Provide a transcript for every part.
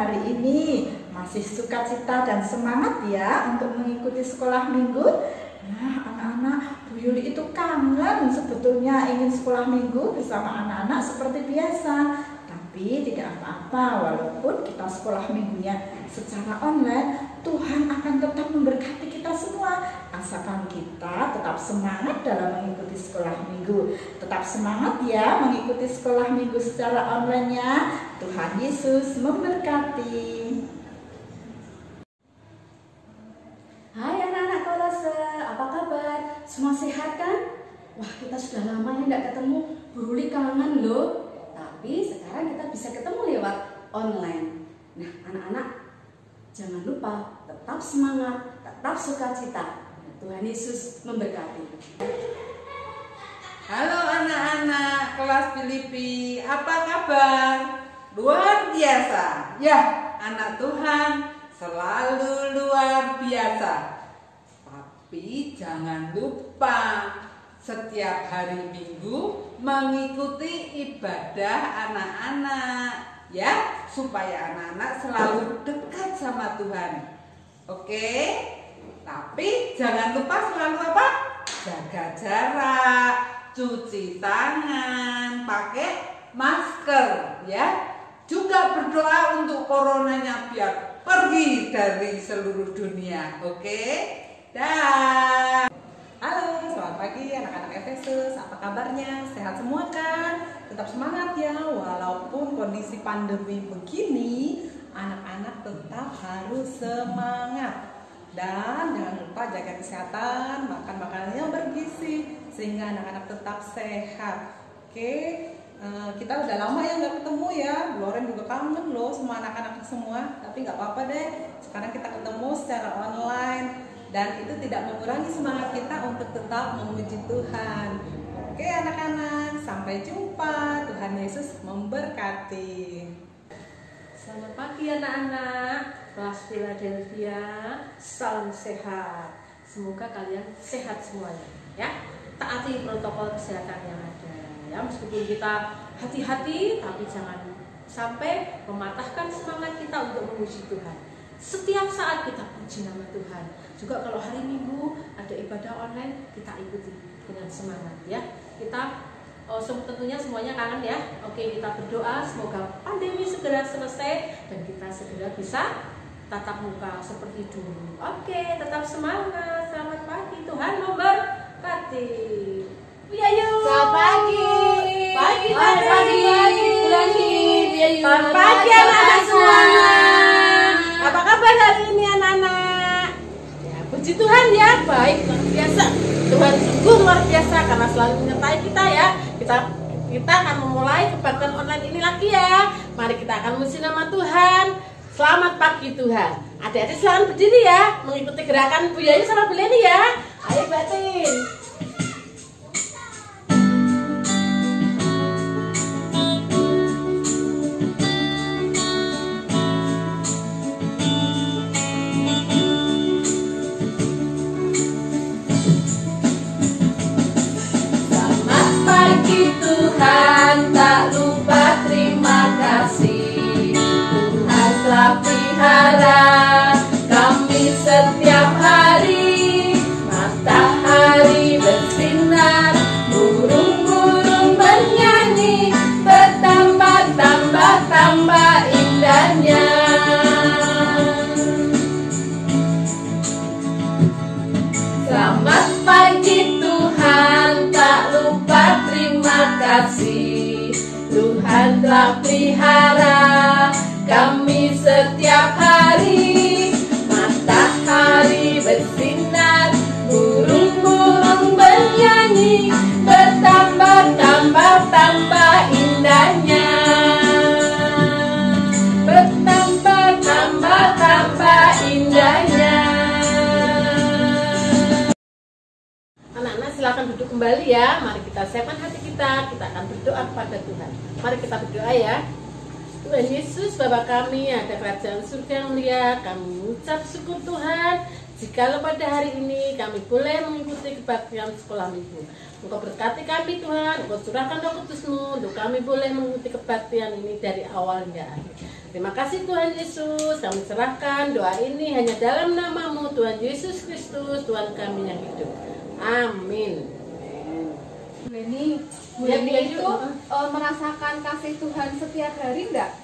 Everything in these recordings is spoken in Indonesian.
hari ini? Masih sukacita dan semangat ya untuk mengikuti sekolah minggu? Nah, anak-anak, Bu Yuli itu kangen sebetulnya ingin sekolah minggu bersama anak-anak seperti biasa. Tapi tidak apa-apa, walaupun kita sekolah minggunya secara online, Tuhan akan tetap memberkati kita semua. Asalkan kita tetap semangat dalam mengikuti sekolah minggu. Tetap semangat ya mengikuti sekolah minggu secara online-nya. Tuhan Yesus memberkati. Hai anak-anak Kolose, apa kabar? Semua sehat kan? Wah, kita sudah lama ya tidak ketemu. Bu Ruli kangen loh. Tapi sekarang kita bisa ketemu lewat online. Nah, anak-anak, jangan lupa tetap semangat, tetap sukacita. Tuhan Yesus memberkati. Halo anak-anak kelas Filipi, apa kabar? Luar biasa. Ya, anak Tuhan selalu luar biasa. Tapi jangan lupa setiap hari Minggu mengikuti ibadah anak-anak ya, supaya anak-anak selalu dekat sama Tuhan. Oke? Tapi jangan lupa selalu apa? Jaga jarak, cuci tangan, pakai masker ya. Juga berdoa untuk coronanya biar pergi dari seluruh dunia. Oke? Dah. Halo, selamat pagi anak-anak Efesus, apa kabarnya? Sehat semua kan? Tetap semangat ya, walaupun kondisi pandemi begini, anak-anak tetap harus semangat. Dan jangan lupa jaga kesehatan, makan makanan yang bergizi, sehingga anak-anak tetap sehat. Oke, kita udah lama ya nggak ketemu ya, Loren juga kangen loh sama anak-anak semua. Tapi nggak apa-apa deh, sekarang kita ketemu secara online. Dan itu tidak mengurangi semangat kita untuk tetap memuji Tuhan. Oke anak-anak, sampai jumpa. Tuhan Yesus memberkati. Selamat pagi anak-anak kelas Philadelphia. Salam sehat. Semoga kalian sehat semuanya ya. Taati protokol kesehatan yang ada ya. Meskipun kita hati-hati, tapi jangan sampai mematahkan semangat kita untuk memuji Tuhan. Setiap saat kita puji nama Tuhan. Juga kalau hari Minggu ada ibadah online, kita ikuti dengan semangat ya. Kita tentunya semuanya kangen ya. Oke, kita berdoa semoga pandemi segera selesai dan kita segera bisa tatap muka seperti dulu. Oke, tetap semangat. Selamat pagi, Tuhan memberkati. Yayu. Selamat pagi. Pagi. Selamat pagi. Selamat pagi anak-anak semua. Apa kabar hari ini anak-anak? Ya, puji Tuhan ya, baik luar biasa. Tuhan sungguh luar biasa karena selalu menyertai kita ya. Kita akan memulai kebaktian online ini lagi ya. Mari kita akan memuji nama Tuhan. Selamat pagi Tuhan. Adik-adik silakan berdiri ya, mengikuti gerakan Bu Yayu sama Bu Leni ya. Ayo batin. Tuhan tak lupa terima kasih. Tuhan telah pelihara kami setiap hari. Matahari bersinar, burung-burung bernyanyi, bertambah-tambah indahnya. Selamat pagi Tuhan, tak lupa terima kasih. Tuhan telah pelihara kami setiap hari. Matahari bersinar, burung-burung bernyanyi, bertambah-tambah indahnya. Bertambah-tambah indahnya. Anak-anak silakan duduk kembali ya. Mari kita siapkan hati kita akan berdoa kepada Tuhan. Mari kita berdoa ya. Tuhan Yesus, Bapa kami ada kerajaan surga yang mulia, kami mengucap syukur Tuhan jikalau pada hari ini kami boleh mengikuti kebaktian sekolah minggu. Engkau berkati kami Tuhan, Engkau curahkan Roh Kudus-Mu untuk kami boleh mengikuti kebaktian ini dari awal hingga akhir. Terima kasih Tuhan Yesus, kami serahkan doa ini hanya dalam nama-Mu Tuhan Yesus Kristus, Tuhan kami yang hidup. Amin. Bu Leni itu merasakan kasih Tuhan setiap hari enggak?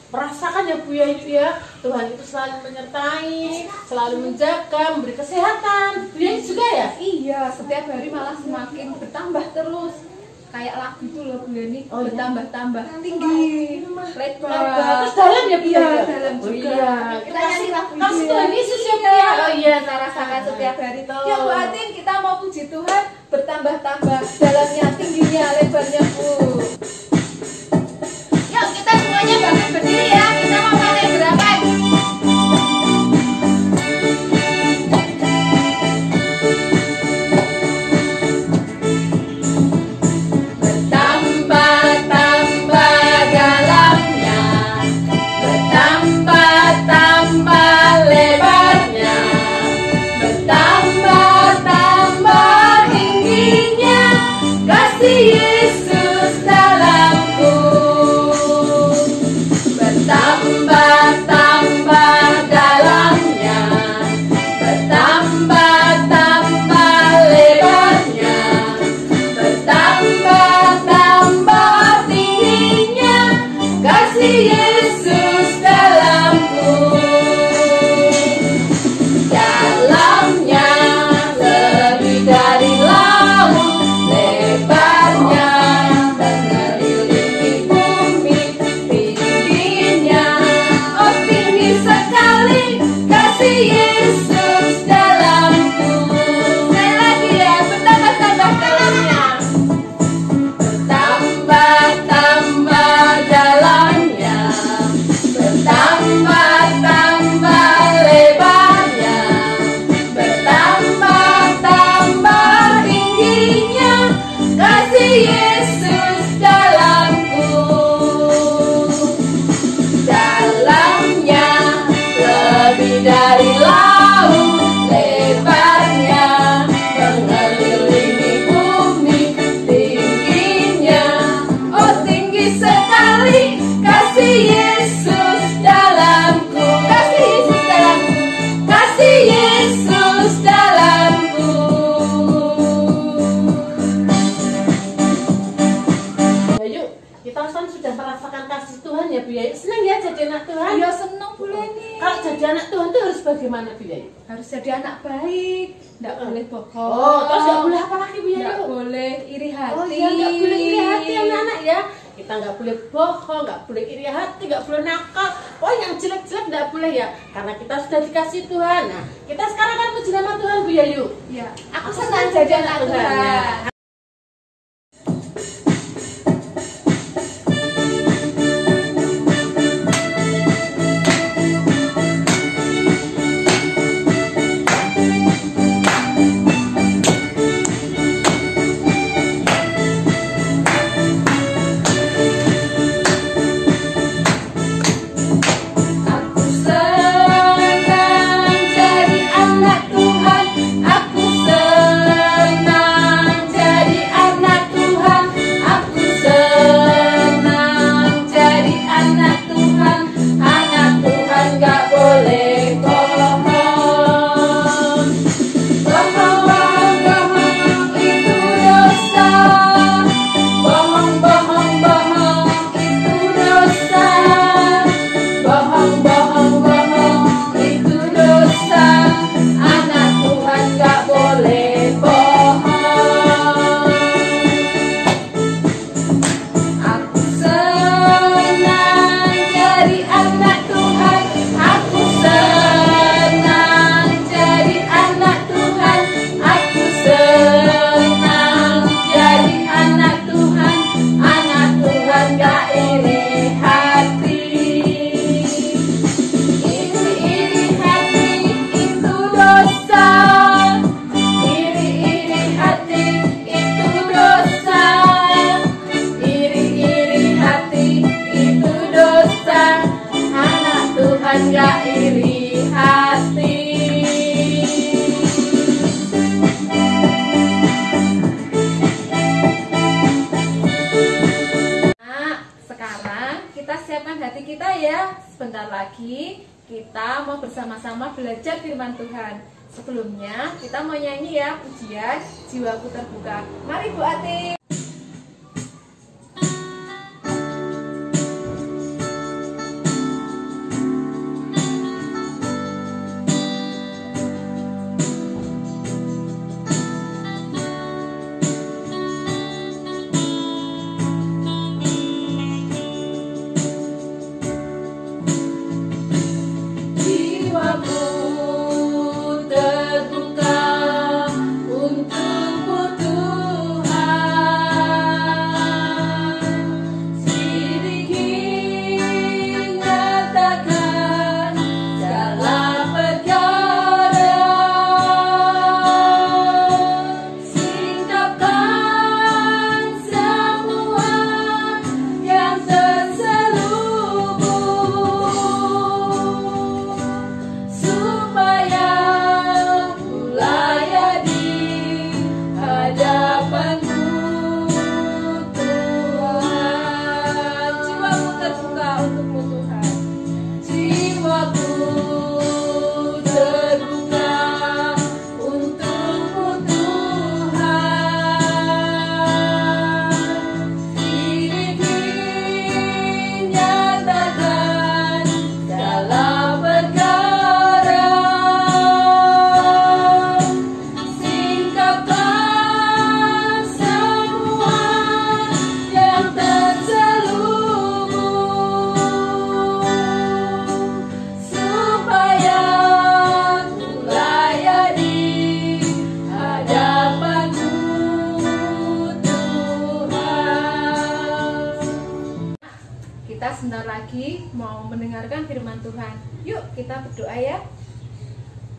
Merasakan ya Bu ya itu ya, Tuhan itu selalu menyertai, selalu menjaga, memberi kesehatan. Bu ya juga ya? Iya, setiap hari malah semakin bertambah terus. Kayak lagu itu loh Bu Leni, Oh, iya? bertambah-tambah tinggi, lebar. Terus dalam ya Bu Iya, ya? dalam Oh, juga. iya. Kita nyanyi lagu itu Kasih ya. Tuhan Yesus ya Bu ya? Oh iya, Kita rasakan setiap hari. Tuh. Ya Bu Atin, kita mau puji Tuhan bertambah-tambah, dalamnya, tingginya, lebarnya Bu. Yuk kita semuanya bangun berdiri ya. Kita mau pakai berapa? Bertambah-tambah dalamnya, bertambah-tambah lebarnya, bertambah-tambah tingginya, kasih Yesus dalamku. Bertambah-tambah dalamnya, bertambah-tambah lebarnya, bertambah-tambah tingginya, kasih Yesus dalamku. Dalamnya lebih dari laut, lebarnya mengelilingi bumi, tingginya oh tinggi sekali, kasih Yesus dalamku. Sekali lagi ya, bertambah-tambah dalamnya, bertambah-tambah dalamnya, bertambah-tambah lebarnya, bertambah-tambah tingginya, kasih Yesus dalamku. Dalamnya lebih dari laut, lebarnya mengelilingi bumi, tingginya oh tinggi sekali, kasih Yesus dalamku. Kasih Yesus dalamku, kasih Yesus dalamku. Ya yuk, kita kan sudah merasakan kasih Tuhan ya Bu ya. Senang ya jadi anak Tuhan? Ya senang Bu Leni. Kalau jadi anak Tuhan itu harus bagaimana Bu ya? Harus jadi anak baik, nggak boleh bohong. Oh, terus nggak boleh apa lagi Bu ya? Nggak boleh iri hati. Oh iya, nggak boleh iri hati anak-anak ya. Kita nggak boleh bohong, nggak boleh iri hati, nggak boleh nakal. Oh yang jelek-jelek nggak boleh ya, karena kita sudah dikasih Tuhan. Nah, kita sekarang kan puji nama Tuhan Bu ya yuk. Ya, aku senang jadi anak Tuhan. Ya. Aku senang jadi anak Tuhan. Aku senang lagi kita mau bersama-sama belajar firman Tuhan. Sebelumnya kita mau nyanyi ya pujian Jiwaku Terbuka. Mari Bu Ati. Kita sebentar lagi mau mendengarkan firman Tuhan. Yuk kita berdoa ya.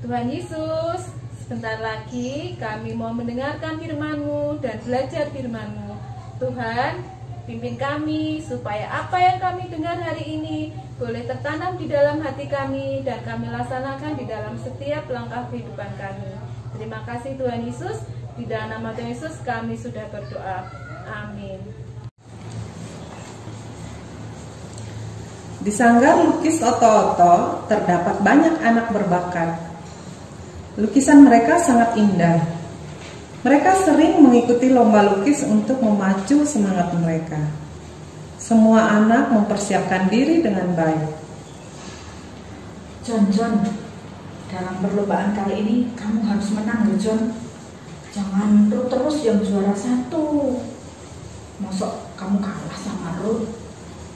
Tuhan Yesus, sebentar lagi kami mau mendengarkan firman-Mu dan belajar firman-Mu. Tuhan, pimpin kami supaya apa yang kami dengar hari ini boleh tertanam di dalam hati kami dan kami laksanakan di dalam setiap langkah kehidupan kami. Terima kasih Tuhan Yesus. Di dalam nama Tuhan Yesus kami sudah berdoa. Amin. Di Sanggar Lukis Oto-Oto terdapat banyak anak berbakat. Lukisan mereka sangat indah. Mereka sering mengikuti lomba lukis untuk memacu semangat mereka. Semua anak mempersiapkan diri dengan baik. John, dalam perlombaan kali ini kamu harus menang ya John. Jangan terus yang juara 1. Masuk kamu kalah sama Ruth?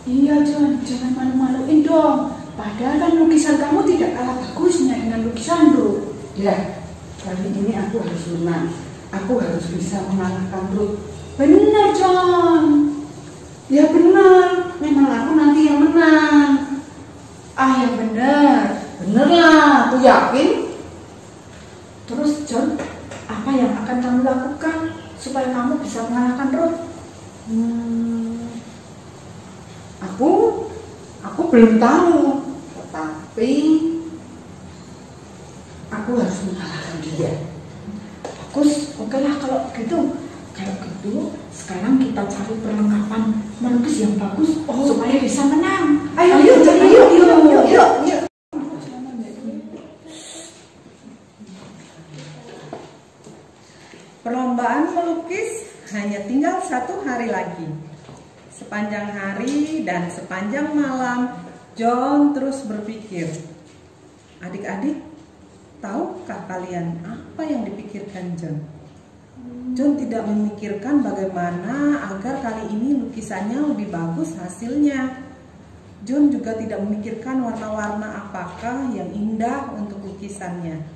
Iya John, jangan malu-maluin dong. Padahal kan lukisan kamu tidak kalah bagusnya dengan lukisan Ruth. Ya, kali ini aku harus menang. Aku harus bisa mengalahkan Ruth. Benar John. Ya benar, memang aku nanti yang menang. Ah yang benar. Bener lah, aku yakin. Terus John, apa yang akan kamu lakukan supaya kamu bisa mengalahkan Ruth? Aku belum tahu, tetapi aku harus mengalahkan dia. Bagus, oke lah kalau gitu. Sekarang kita cari perlengkapan melukis yang bagus supaya bisa menang. Ayo. Perlombaan melukis hanya tinggal 1 hari lagi. Sepanjang hari dan sepanjang malam, John terus berpikir. Adik-adik, tahukah kalian apa yang dipikirkan John? John tidak memikirkan bagaimana agar kali ini lukisannya lebih bagus hasilnya. John juga tidak memikirkan warna-warna apakah yang indah untuk lukisannya.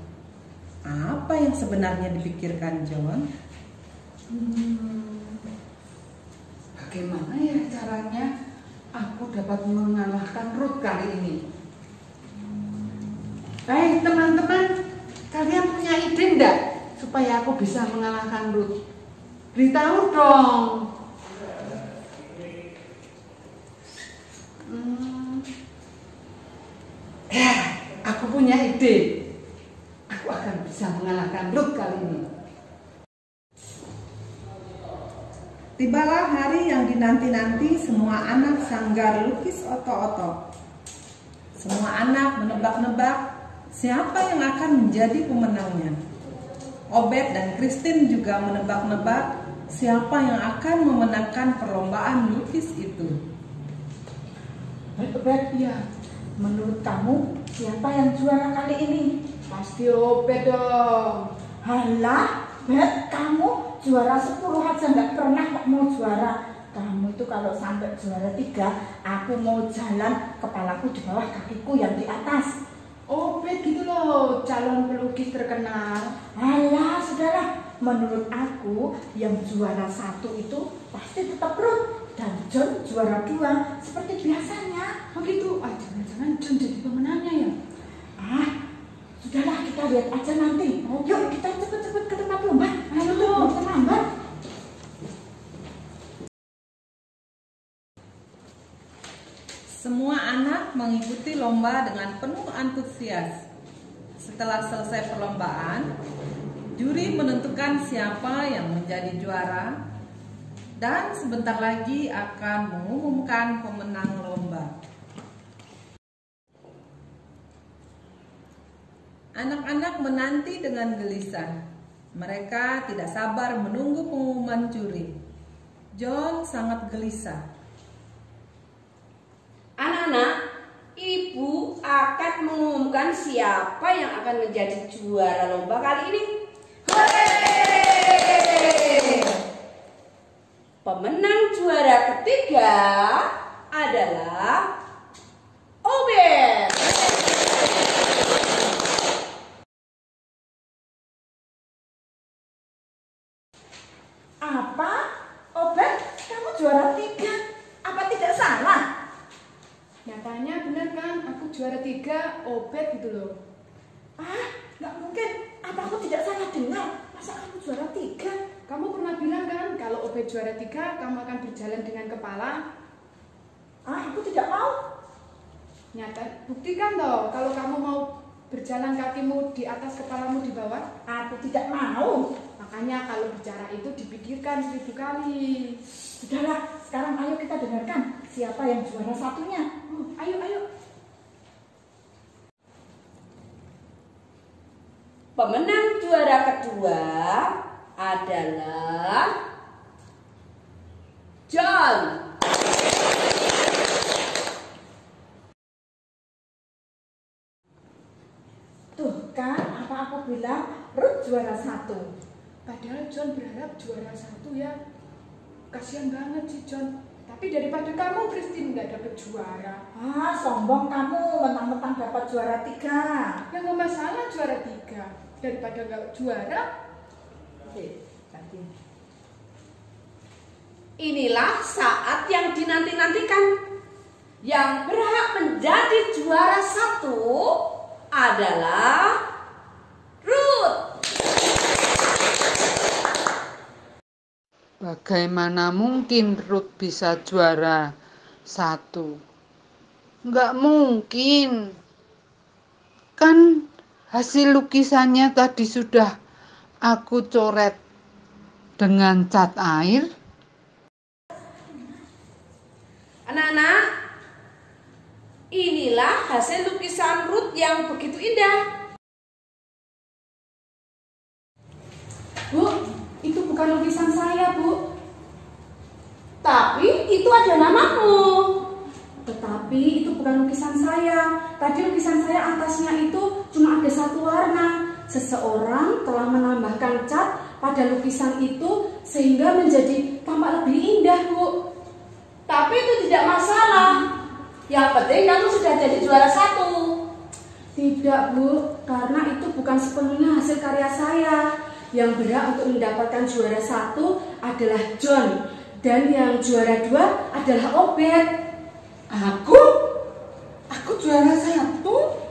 Apa yang sebenarnya dipikirkan John? Bagaimana ya caranya aku dapat mengalahkan Ruth kali ini? Baik teman-teman, kalian punya ide enggak supaya aku bisa mengalahkan Ruth? Beritahu dong. Aku punya ide. Aku akan bisa mengalahkan Ruth kali ini. Tibalah hari yang dinanti-nanti semua anak Sanggar Lukis Oto-Oto. Semua anak menebak-nebak siapa yang akan menjadi pemenangnya. Obed dan Christine juga menebak-nebak siapa yang akan memenangkan perlombaan lukis itu. Obed, ya. Menurut kamu siapa yang juara kali ini? Pasti Obed dong. Halah, Bet, kamu juara 10 aja nggak pernah kok mau juara. Kamu itu kalau sampai juara 3, aku mau jalan kepalaku di bawah kakiku yang di atas. Obed gitu loh, calon pelukis terkenal. Alah, sudahlah. Menurut aku yang juara 1 itu pasti tetap Ruth dan John juara 2 seperti biasanya. Oh gitu, jangan-jangan John jadi pemenangnya ya? Sudahlah, kita lihat aja nanti. Yuk, kita cepet-cepet ke tempat lomba. Ayo, Belum terlambat. Semua anak mengikuti lomba dengan penuh antusias. Setelah selesai perlombaan, juri menentukan siapa yang menjadi juara dan sebentar lagi akan mengumumkan pemenang lomba. Anak-anak menanti dengan gelisah. Mereka tidak sabar menunggu pengumuman juri. John sangat gelisah. Anak-anak, ibu akan mengumumkan siapa yang akan menjadi juara lomba kali ini. Hooray! Pemenang juara ketiga adalah Obed. Apa? Obed, kamu juara 3. Apa tidak salah? Nyatanya benar kan, aku juara 3, Obed gitu loh. Nggak mungkin. Apa aku tidak salah dengar? Masa kamu juara 3? Kamu pernah bilang kan, kalau Obed juara 3, kamu akan berjalan dengan kepala. Aku tidak mau. Nyata, buktikan toh, kalau kamu mau berjalan kakimu di atas, kepalamu di bawah. Aku tidak mau. Makanya kalau bicara itu dipikirkan 1000 kali. Sudahlah, sekarang ayo kita dengarkan siapa yang juara 1-nya. Ayo. Pemenang juara kedua adalah John. Tuh kan, apa aku bilang Ruth juara 1. Padahal John berharap juara 1 ya. Kasihan banget sih John. Tapi daripada kamu, Christine, nggak dapet juara. Sombong kamu, mentang-mentang dapat juara 3. Ya nggak masalah juara 3. Daripada nggak juara. Inilah saat yang dinanti-nantikan. Yang berhak menjadi juara 1 adalah Ruth. Bagaimana mungkin Ruth bisa juara 1? Nggak mungkin. Kan hasil lukisannya tadi sudah aku coret dengan cat air. Anak-anak, inilah hasil lukisan Ruth yang begitu indah. Bu, itu bukan lukisan saya, Bu. Tapi itu ada namamu. Tetapi itu bukan lukisan saya. Tadi lukisan saya atasnya itu cuma ada 1 warna. Seseorang telah menambahkan cat pada lukisan itu sehingga menjadi tampak lebih indah, Bu. Tapi itu tidak masalah. Yang penting kamu sudah jadi juara 1. Tidak, Bu, karena itu bukan sepenuhnya hasil karya saya. Yang berhak untuk mendapatkan juara 1 adalah John, dan yang juara 2 adalah Obed. Aku juara 1?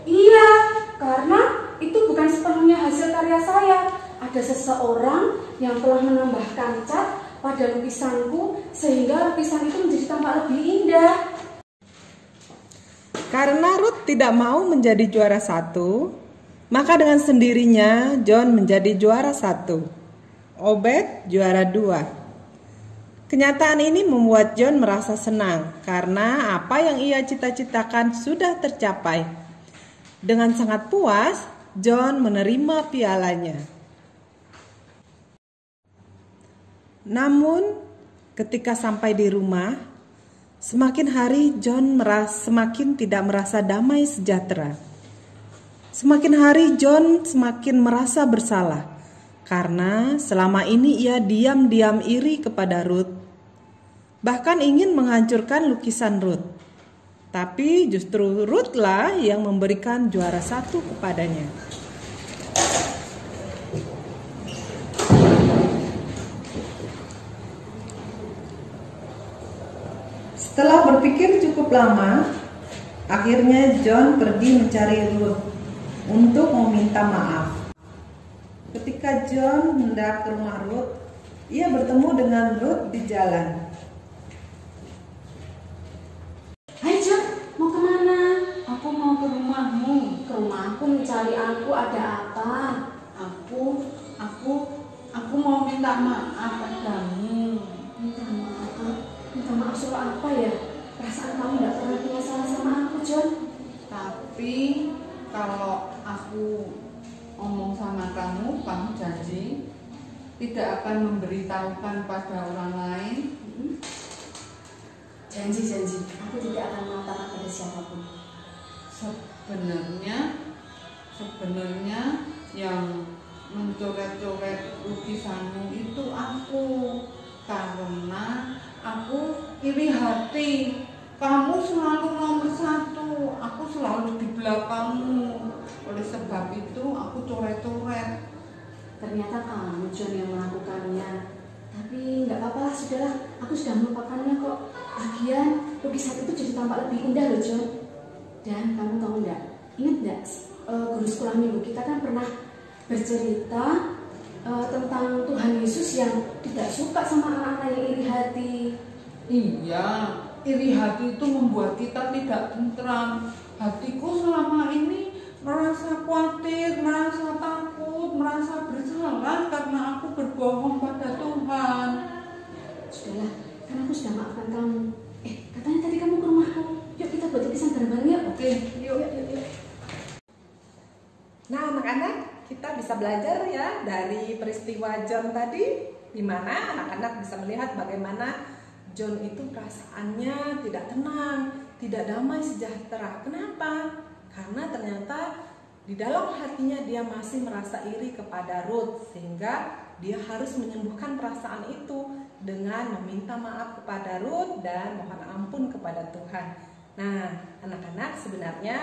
Iya, karena itu bukan sepenuhnya hasil karya saya. Ada seseorang yang telah menambahkan cat pada lukisanku sehingga lukisan itu menjadi tampak lebih indah. Karena Ruth tidak mau menjadi juara 1, maka dengan sendirinya John menjadi juara 1, Obed juara 2. Kenyataan ini membuat John merasa senang karena apa yang ia cita-citakan sudah tercapai. Dengan sangat puas, John menerima pialanya. Namun, ketika sampai di rumah, semakin hari John semakin tidak merasa damai sejahtera. Semakin hari John semakin merasa bersalah karena selama ini ia diam-diam iri kepada Ruth, bahkan ingin menghancurkan lukisan Ruth. Tapi justru Ruth lah yang memberikan juara 1 kepadanya. Setelah berpikir cukup lama, akhirnya John pergi mencari Ruth untuk meminta maaf. Ketika John hendak ke rumah Ruth, ia bertemu dengan Ruth di jalan. Hai John, mau kemana? Aku mau ke rumahmu. Ke rumahku mencari aku, ada apa? Aku mau minta maaf padamu. Minta maaf soal apa ya? Perasaan kamu gak pernah punya salah sama aku, John. Tapi kalau aku ngomong sama kamu janji tidak akan memberitahukan pada orang lain. Janji, aku tidak akan mengatakan pada siapapun. Sebenarnya yang mencoret-coret lukisanmu itu aku, karena aku iri hati. Kamu selalu nomor 1, aku selalu di belakangmu. Oleh sebab itu aku coret-coret. Ternyata kamu John yang melakukannya. Tapi nggak apa-apa, sudahlah, aku sudah melupakannya kok. Lagian lukisan itu jadi tampak lebih indah loh John. Dan kamu tahu nggak? Ingat nggak guru sekolah minggu kita kan pernah bercerita tentang Tuhan Yesus yang tidak suka sama anak-anak yang iri hati. Iya, iri hati itu membuat kita tidak tentram. Hatiku selama ini merasa khawatir, merasa takut, merasa bersalah karena aku berbohong pada Tuhan. Sudahlah, kan aku sudah maafkan kamu. Katanya tadi kamu ke rumahku. Yuk kita buat lukisan bareng-bareng yuk. Oke, yuk. Nah anak-anak, kita bisa belajar ya dari peristiwa John tadi, di mana anak-anak bisa melihat bagaimana John itu perasaannya tidak tenang, tidak damai sejahtera. Kenapa? Karena ternyata di dalam hatinya dia masih merasa iri kepada Ruth, sehingga dia harus menyembuhkan perasaan itu dengan meminta maaf kepada Ruth dan mohon ampun kepada Tuhan. Nah, anak-anak, sebenarnya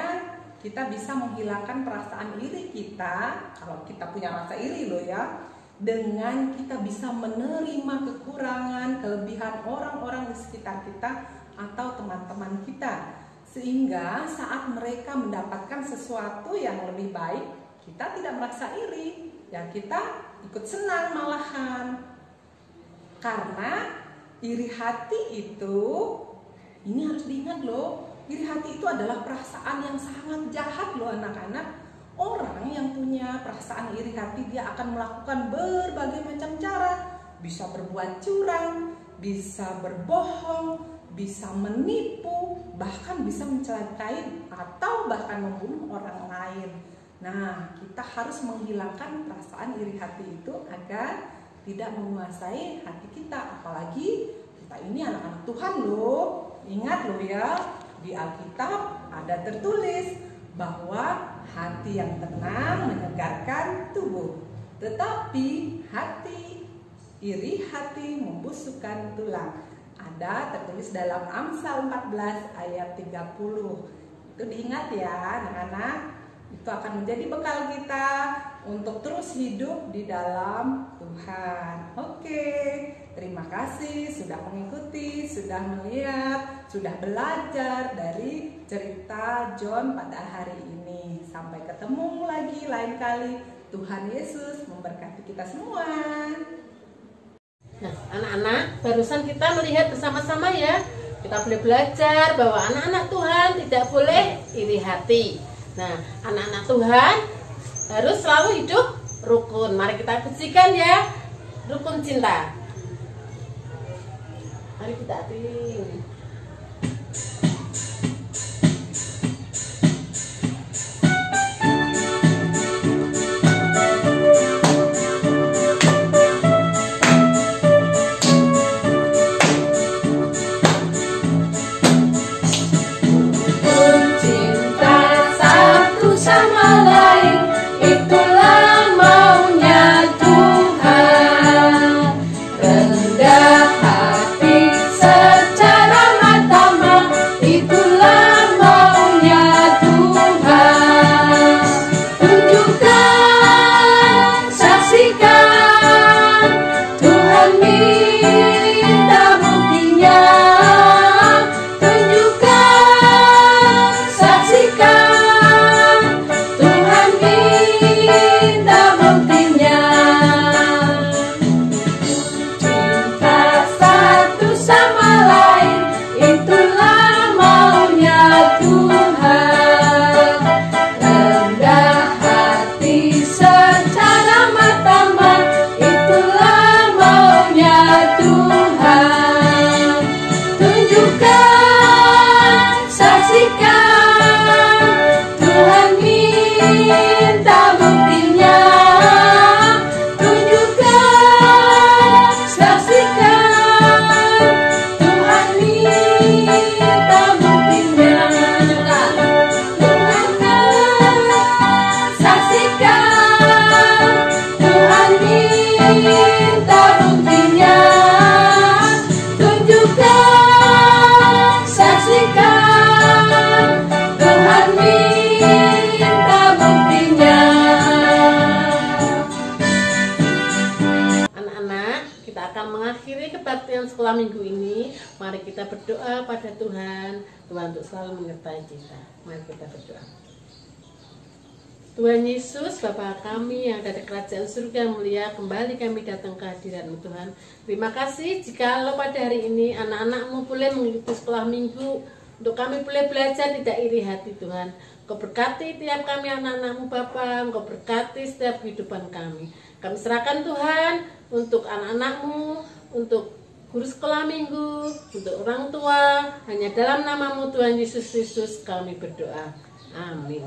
kita bisa menghilangkan perasaan iri kita, kalau kita punya rasa iri loh ya, dengan kita bisa menerima kekurangan, kelebihan orang-orang di sekitar kita atau teman-teman kita. Sehingga saat mereka mendapatkan sesuatu yang lebih baik, kita tidak merasa iri, ya kita ikut senang malahan. Karena iri hati itu, ini harus diingat loh, iri hati itu adalah perasaan yang sangat jahat loh anak-anak. Orang yang punya perasaan iri hati, dia akan melakukan berbagai macam cara. Bisa berbuat curang, bisa berbohong, bisa menipu, bahkan bisa mencelakai atau bahkan membunuh orang lain. Nah, kita harus menghilangkan perasaan iri hati itu agar tidak menguasai hati kita. Apalagi kita ini anak-anak Tuhan loh. Ingat loh ya, di Alkitab ada tertulis bahwa hati yang tenang menyegarkan tubuh, tetapi iri hati membusukkan tulang. Ada tertulis dalam Amsal 14 ayat 30. Itu diingat ya anak-anak. Itu akan menjadi bekal kita untuk terus hidup di dalam Tuhan. Oke, terima kasih sudah mengikuti, sudah melihat, sudah belajar dari cerita John pada hari ini. Sampai ketemu lagi lain kali. Tuhan Yesus memberkati kita semua. Nah, anak-anak, barusan kita melihat bersama-sama ya. Kita boleh belajar bahwa anak-anak Tuhan tidak boleh iri hati. Nah, anak-anak Tuhan harus selalu hidup rukun. Mari kita pujikan ya, rukun cinta. Mari kita ating. Sekolah minggu ini, mari kita berdoa pada Tuhan untuk selalu menyertai kita. Mari kita berdoa. Tuhan Yesus, Bapa kami yang ada di kerajaan surga mulia, kembali kami datang ke hadirat-Mu Tuhan. Terima kasih jikalau pada hari ini anak-anak-Mu boleh mengikuti sekolah minggu, untuk kami boleh belajar tidak iri hati Tuhan. Kau berkati tiap kami anak-anak-Mu Bapa, Kau berkati setiap kehidupan kami. Kami serahkan Tuhan untuk anak-anak-Mu, untuk guru sekolah minggu, untuk orang tua, hanya dalam nama-Mu Tuhan Yesus Kristus kami berdoa. Amin.